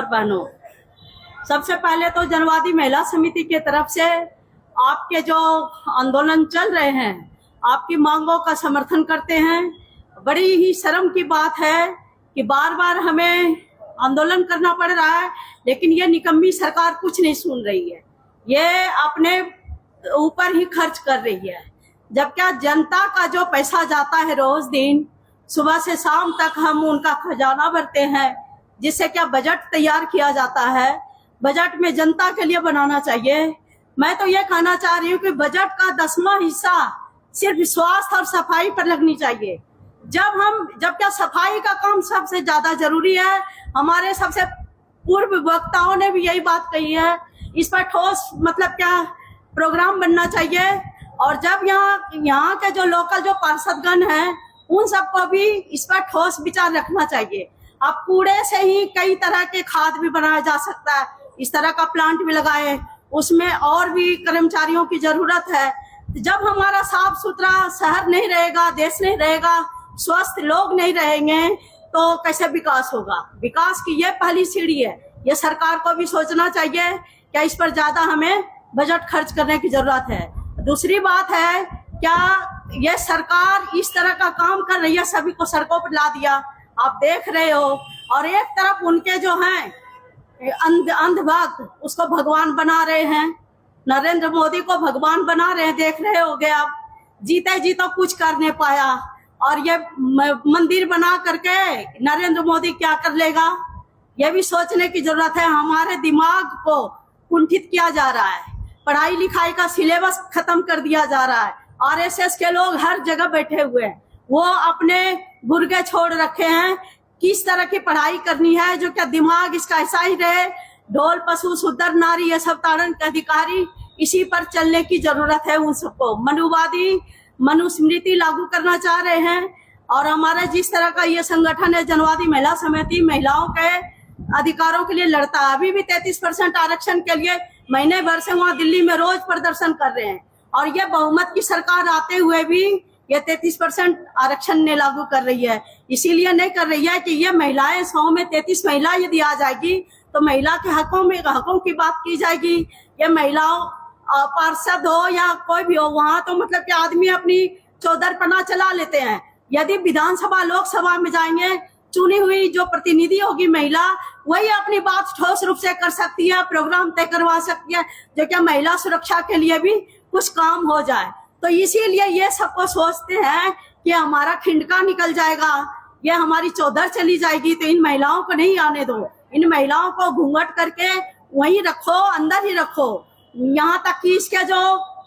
बहनों, सबसे पहले तो जनवादी महिला समिति की तरफ से आपके जो आंदोलन चल रहे हैं, आपकी मांगों का समर्थन करते हैं। बड़ी ही शर्म की बात है कि बार बार हमें आंदोलन करना पड़ रहा है, लेकिन ये निकम्मी सरकार कुछ नहीं सुन रही है। ये अपने ऊपर ही खर्च कर रही है, जब क्या जनता का जो पैसा जाता है रोज दिन सुबह से शाम तक हम उनका खजाना भरते हैं, जिससे क्या बजट तैयार किया जाता है। बजट में जनता के लिए बनाना चाहिए। मैं तो ये कहना चाह रही हूँ कि बजट का 10वां हिस्सा सिर्फ स्वास्थ्य और सफाई पर लगनी चाहिए। जब क्या सफाई का काम सबसे ज्यादा जरूरी है। हमारे सबसे पूर्व वक्ताओं ने भी यही बात कही है। इस पर ठोस मतलब क्या प्रोग्राम बनना चाहिए। और जब यहाँ के जो लोकल जो पार्षदगण हैं, उन सबको भी इस पर ठोस विचार रखना चाहिए। अब कूड़े से ही कई तरह के खाद भी बनाया जा सकता है, इस तरह का प्लांट भी लगाए, उसमें और भी कर्मचारियों की जरूरत है। जब हमारा साफ सुथरा शहर नहीं रहेगा, देश नहीं रहेगा, स्वस्थ लोग नहीं रहेंगे, तो कैसे विकास होगा। विकास की ये पहली सीढ़ी है। ये सरकार को भी सोचना चाहिए क्या इस पर ज्यादा हमें बजट खर्च करने की जरूरत है। दूसरी बात है, क्या ये सरकार इस तरह का काम कर रही है, सभी को सड़कों पर ला दिया, आप देख रहे हो। और एक तरफ उनके जो हैं अंधभक्त उसको भगवान बना रहे हैं, नरेंद्र मोदी को भगवान बना रहे हैं, देख रहे होगे आप। जीते जी तो कुछ कर नहीं पाया, और ये मंदिर बना करके नरेंद्र मोदी क्या कर लेगा, ये भी सोचने की जरूरत है। हमारे दिमाग को कुंठित किया जा रहा है, पढ़ाई लिखाई का सिलेबस खत्म कर दिया जा रहा है। आरएसएस के लोग हर जगह बैठे हुए हैं, वो अपने गुर्गे छोड़ रखे हैं। किस तरह की पढ़ाई करनी है, जो क्या दिमाग इसका ऐसा ही रहे, ढोल पशु सुंदर नारी ये सब ताड़न के अधिकारी, इसी पर चलने की जरूरत है। उन सबको मनुवादी मनुस्मृति लागू करना चाह रहे हैं। और हमारा जिस तरह का ये संगठन है जनवादी महिला समिति, महिलाओं के अधिकारों के लिए लड़ता है। अभी भी 33% आरक्षण के लिए महीने भर से वहाँ दिल्ली में रोज प्रदर्शन कर रहे हैं, और ये बहुमत की सरकार आते हुए भी ये 33% आरक्षण नहीं लागू कर रही है। इसीलिए नहीं कर रही है कि ये महिलाएं 100 में 33 महिला यदि आ जाएगी तो महिला के हकों की बात की जाएगी। ये महिलाओं पार्षद हो या कोई भी हो, वहां तो मतलब कि आदमी अपनी चौधरपना चला लेते हैं। यदि विधानसभा लोकसभा में जाएंगे, चुनी हुई जो प्रतिनिधि होगी महिला, वही अपनी बात ठोस रूप से कर सकती है, प्रोग्राम तय करवा सकती है, जो क्या महिला सुरक्षा के लिए भी कुछ काम हो जाए। तो इसीलिए ये सबको सोचते हैं कि हमारा खिंडका निकल जाएगा, ये हमारी चौधर चली जाएगी, तो इन महिलाओं को नहीं आने दो। इन महिलाओं को घूंघट करके वहीं रखो, अंदर ही रखो। यहाँ तक कि इसके जो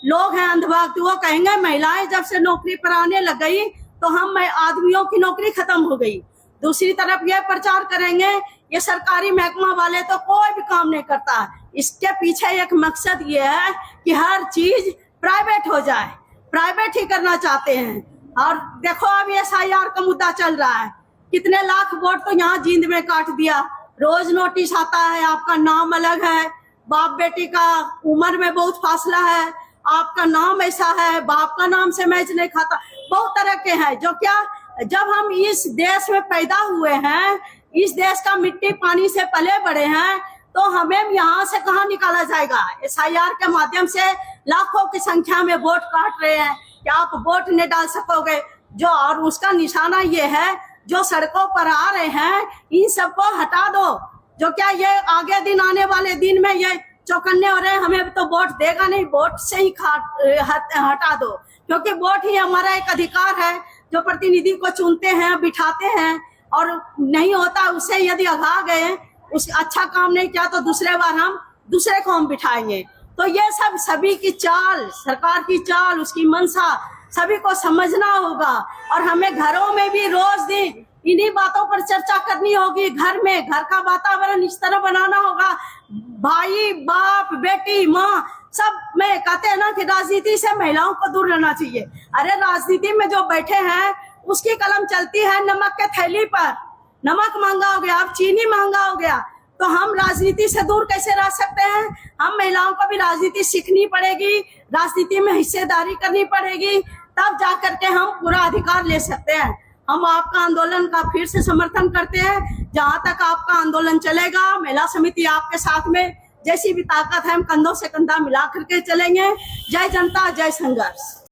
लोग हैं अंधभक्त, वो कहेंगे महिलाएं जब से नौकरी पर आने लग गई तो हम आदमियों की नौकरी खत्म हो गई। दूसरी तरफ ये प्रचार करेंगे ये सरकारी महकमा वाले तो कोई भी काम नहीं करता। इसके पीछे एक मकसद ये है कि हर चीज प्राइवेट हो जाए, प्राइवेट ही करना चाहते हैं। और देखो अब SIR का मुद्दा चल रहा है, कितने लाख वोट तो यहाँ जींद में काट दिया। रोज नोटिस आता है, आपका नाम अलग है, बाप बेटी का उम्र में बहुत फासला है, आपका नाम ऐसा है, बाप का नाम से मैच नहीं खाता, बहुत तरह के हैं। जो क्या जब हम इस देश में पैदा हुए हैं, इस देश का मिट्टी पानी से पले बड़े हैं, तो हमें यहाँ से कहाँ निकाला जाएगा। SIR के माध्यम से लाखों की संख्या में वोट काट रहे हैं कि आप वोट नहीं डाल सकोगे। जो और उसका निशाना ये है, जो सड़कों पर आ रहे हैं इन सबको हटा दो। जो क्या ये आगे दिन आने वाले दिन में ये चौकन्ने हो रहे हैं, हमें तो वोट देगा नहीं, वोट से ही हटा दो। क्योंकि वोट ही हमारा एक अधिकार है, जो प्रतिनिधि को चुनते हैं, बिठाते हैं, और नहीं होता उससे यदि अघा गए, उस अच्छा काम नहीं किया तो दूसरे बार हम दूसरे को हम बिठाएंगे। तो ये सब सभी की चाल, सरकार की चाल, उसकी मंशा सभी को समझना होगा। और हमें घरों में भी रोज दिन इन्हीं बातों पर चर्चा करनी होगी। घर में घर का वातावरण इस तरह बनाना होगा, भाई बाप बेटी माँ सब में कहते हैं ना कि राजनीति से महिलाओं को दूर रहना चाहिए। अरे राजनीति में जो बैठे हैं उसकी कलम चलती है नमक के थैली पर। नमक महंगा हो गया, अब चीनी महंगा हो गया, तो हम राजनीति से दूर कैसे रह सकते हैं। हम महिलाओं को भी राजनीति सीखनी पड़ेगी, राजनीति में हिस्सेदारी करनी पड़ेगी, तब जा करके हम पूरा अधिकार ले सकते हैं। हम आपका आंदोलन का फिर से समर्थन करते हैं। जहां तक आपका आंदोलन चलेगा, महिला समिति आपके साथ में, जैसी भी ताकत है हम कंधों से कंधा मिला करके चलेंगे। जय जनता, जय संघर्ष।